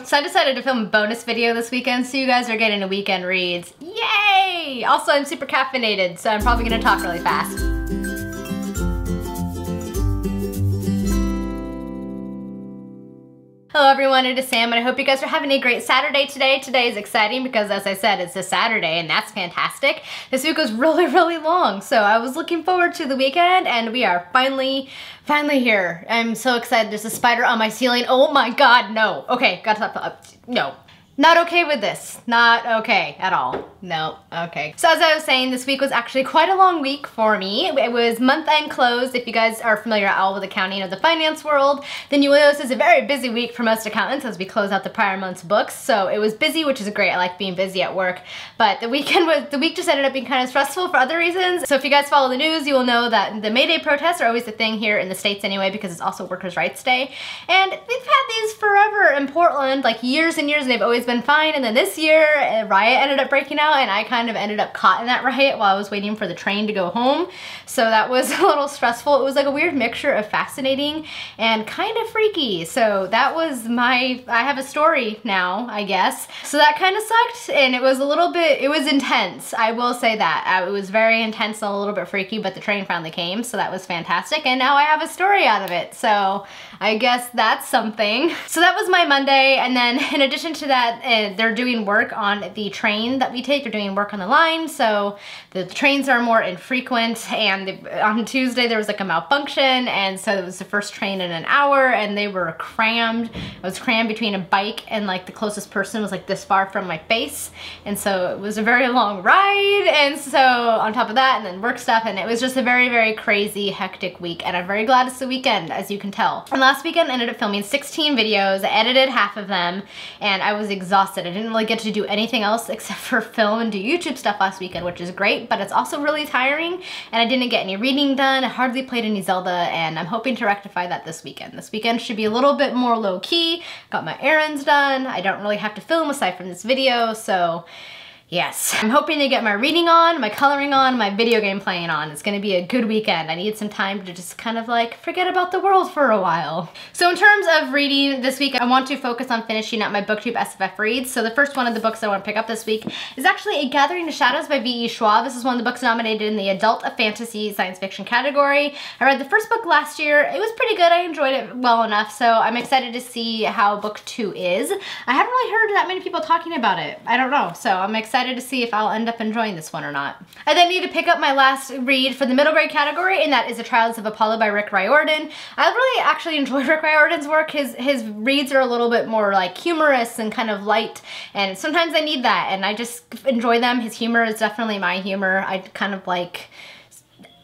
So I decided to film a bonus video this weekend, so you guys are getting a weekend reads. Yay! Also, I'm super caffeinated, so I'm probably gonna talk really fast. Hello everyone, it is Sam and I hope you guys are having a great Saturday today. Today is exciting because, as I said, it's a Saturday and that's fantastic. This week was really long, so I was looking forward to the weekend and we are finally here. I'm so excited. There's a spider on my ceiling. Oh my god, no. Okay, gotta stop. No. Not okay with this. Not okay at all. No, okay. So as I was saying, this week was actually quite a long week for me. It was month-end close. If you guys are familiar at all with accounting or the finance world, then you will notice it's a very busy week for most accountants as we close out the prior month's books. So it was busy, which is great. I like being busy at work. But the week just ended up being kind of stressful for other reasons. So if you guys follow the news, you will know that the May Day protests are always a thing here in the States anyway, because it's also Workers' Rights Day. And we've had these forever in Portland, like years and years, and they've always been fine. And then this year, a riot ended up breaking out and I kind of ended up caught in that riot while I was waiting for the train to go home. So that was a little stressful. It was like a weird mixture of fascinating and kind of freaky. So that was I have a story now, I guess. So that kind of sucked and it was it was intense. I will say that. It was very intense and a little bit freaky, but the train finally came. So that was fantastic. And now I have a story out of it. So I guess that's something. So that was my Monday. And then in addition to that, they're doing work on the train that we take. They're doing work on the line, so the trains are more infrequent, and on Tuesday there was like a malfunction, and so it was the first train in an hour, and they were crammed. It was crammed between a bike and like the closest person was like this far from my face, and so it was a very long ride, and so on top of that, and then work stuff, and it was just a very crazy, hectic week, and I'm very glad it's the weekend, as you can tell. And last weekend I ended up filming 16 videos. I edited half of them, and I was exhausted. I didn't really get to do anything else except for film and do YouTube stuff last weekend, which is great, but it's also really tiring, and I didn't get any reading done. I hardly played any Zelda, and I'm hoping to rectify that this weekend. This weekend should be a little bit more low-key. Got my errands done. I don't really have to film aside from this video, so yes. I'm hoping to get my reading on, my coloring on, my video game playing on. It's gonna be a good weekend. I need some time to just kind of like forget about the world for a while. So in terms of reading this week, I want to focus on finishing up my BookTube SFF reads. So the first one of the books I want to pick up this week is actually A Gathering of Shadows by V.E. Schwab. This is one of the books nominated in the Adult Fantasy Science Fiction category. I read the first book last year. It was pretty good. I enjoyed it well enough, so I'm excited to see how book 2 is. I haven't really heard that many people talking about it. I don't know, so I'm excited to see if I'll end up enjoying this one or not. I then need to pick up my last read for the middle grade category, and that is The Trials of Apollo by Rick Riordan. I really actually enjoy Rick Riordan's work. His reads are a little bit more like humorous and kind of light, and sometimes I need that, and I just enjoy them. His humor is definitely my humor. I kind of like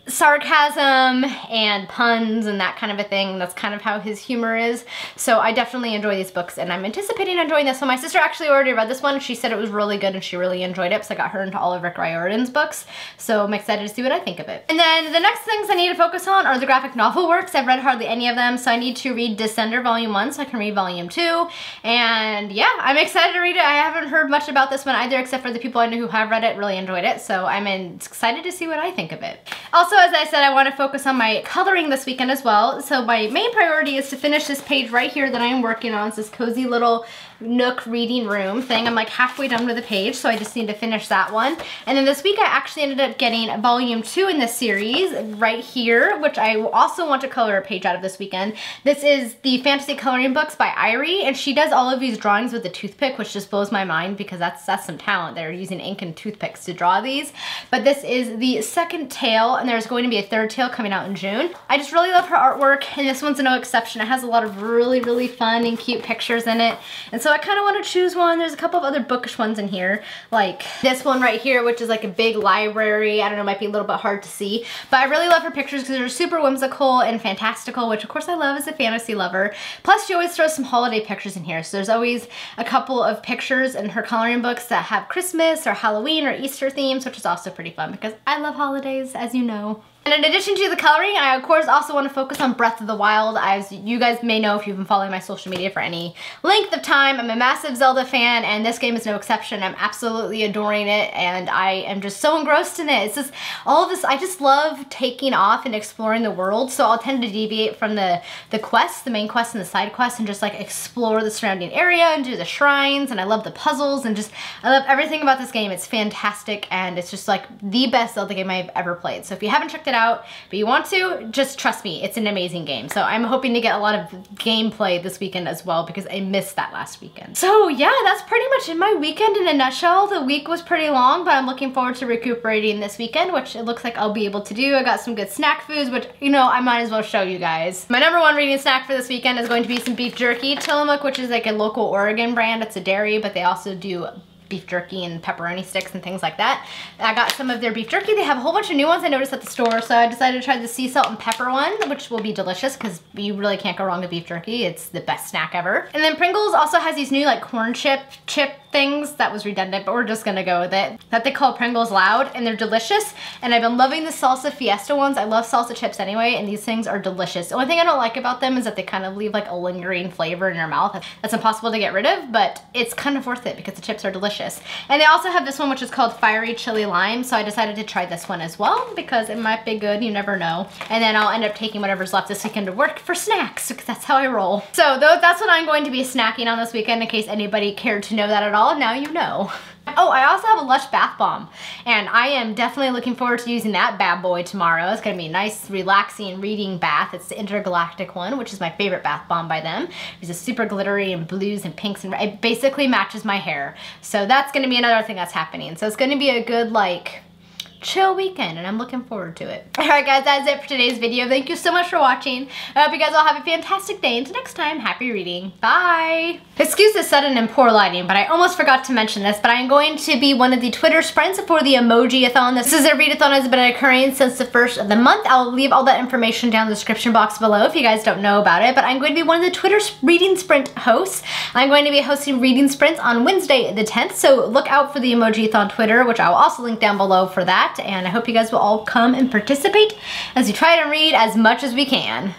sarcasm and puns and that kind of a thing. That's kind of how his humor is. So I definitely enjoy these books, and I'm anticipating enjoying this one. My sister actually already read this one. She said it was really good and she really enjoyed it, so I got her into all of Rick Riordan's books. So I'm excited to see what I think of it. And then the next things I need to focus on are the graphic novel works. I've read hardly any of them, so I need to read Descender Volume 1 so I can read Volume 2. And yeah, I'm excited to read it. I haven't heard much about this one either, except for the people I know who have read it really enjoyed it, so I'm excited to see what I think of it. Also, as I said, I want to focus on my coloring this weekend as well. So my main priority is to finish this page right here that I am working on. It's this cozy little nook reading room thing. I'm like halfway done with the page, so I just need to finish that one. And then this week I actually ended up getting Volume 2 in this series right here, which I also want to color a page out of this weekend. This is the Fantasy Coloring Books by Irie, and she does all of these drawings with a toothpick, which just blows my mind because that's some talent. They're using ink and toothpicks to draw these. But this is the second tale, and there's going to be a third tale coming out in June. I just really love her artwork, and this one's no exception. It has a lot of really fun and cute pictures in it, and so I kind of want to choose one. There's a couple of other bookish ones in here, like this one right here, which is like a big library. I don't know, might be a little bit hard to see, but I really love her pictures because they're super whimsical and fantastical, which of course I love as a fantasy lover. Plus she always throws some holiday pictures in here, so there's always a couple of pictures in her coloring books that have Christmas or Halloween or Easter themes, which is also pretty fun because I love holidays, as you know. And in addition to the coloring, I of course also want to focus on Breath of the Wild. As you guys may know if you've been following my social media for any length of time, I'm a massive Zelda fan, and this game is no exception. I'm absolutely adoring it, and I am just so engrossed in it. It's just all of this, I just love taking off and exploring the world, so I'll tend to deviate from the quests, the main quests and the side quests, and just like explore the surrounding area and do the shrines, and I love the puzzles, and just, I love everything about this game. It's fantastic, and it's just like the best Zelda game I've ever played. So if you haven't checked it out, but you want to, just trust me, it's an amazing game. So I'm hoping to get a lot of gameplay this weekend as well, because I missed that last weekend. So yeah, that's pretty much in my weekend in a nutshell. The week was pretty long, but I'm looking forward to recuperating this weekend, which it looks like I'll be able to do. I got some good snack foods, which, you know, I might as well show you guys. My number one reading snack for this weekend is going to be some beef jerky. Tillamook, which is like a local Oregon brand. It's a dairy, but they also do beef jerky and pepperoni sticks and things like that. I got some of their beef jerky. They have a whole bunch of new ones I noticed at the store, so I decided to try the sea salt and pepper one, which will be delicious because you really can't go wrong with beef jerky. It's the best snack ever. And then Pringles also has these new like corn chip things. That was redundant, but we're just gonna go with it. That they call Pringles Loud, and they're delicious. And I've been loving the salsa fiesta ones. I love salsa chips anyway, and these things are delicious. The only thing I don't like about them is that they kind of leave like a lingering flavor in your mouth. That's impossible to get rid of, but it's kind of worth it because the chips are delicious. And they also have this one which is called Fiery Chili Lime, so I decided to try this one as well because it might be good, you never know. And then I'll end up taking whatever's left this weekend to work for snacks, because that's how I roll. So that's what I'm going to be snacking on this weekend, in case anybody cared to know that at all. Now you know. Oh, I also have a Lush bath bomb, and I am definitely looking forward to using that bad boy tomorrow. It's gonna be a nice, relaxing reading bath. It's the Intergalactic one, which is my favorite bath bomb by them. It's just super glittery and blues and pinks, and it basically matches my hair. So that's gonna be another thing that's happening. So it's gonna be a good, like, chill weekend, and I'm looking forward to it. Alright guys, that's it for today's video. Thank you so much for watching. I hope you guys all have a fantastic day. Until next time, happy reading. Bye! Excuse the sudden and poor lighting, but I almost forgot to mention this, but I'm going to be one of the Twitter sprints for the Emoji-a-thon. This is a readathon has been occurring since the 1st of the month. I'll leave all that information down in the description box below if you guys don't know about it, but I'm going to be one of the Twitter reading sprint hosts. I'm going to be hosting reading sprints on Wednesday the 10th, so look out for the Emoji-a-thon Twitter, which I will also link down below for that. And I hope you guys will all come and participate as we try to read as much as we can.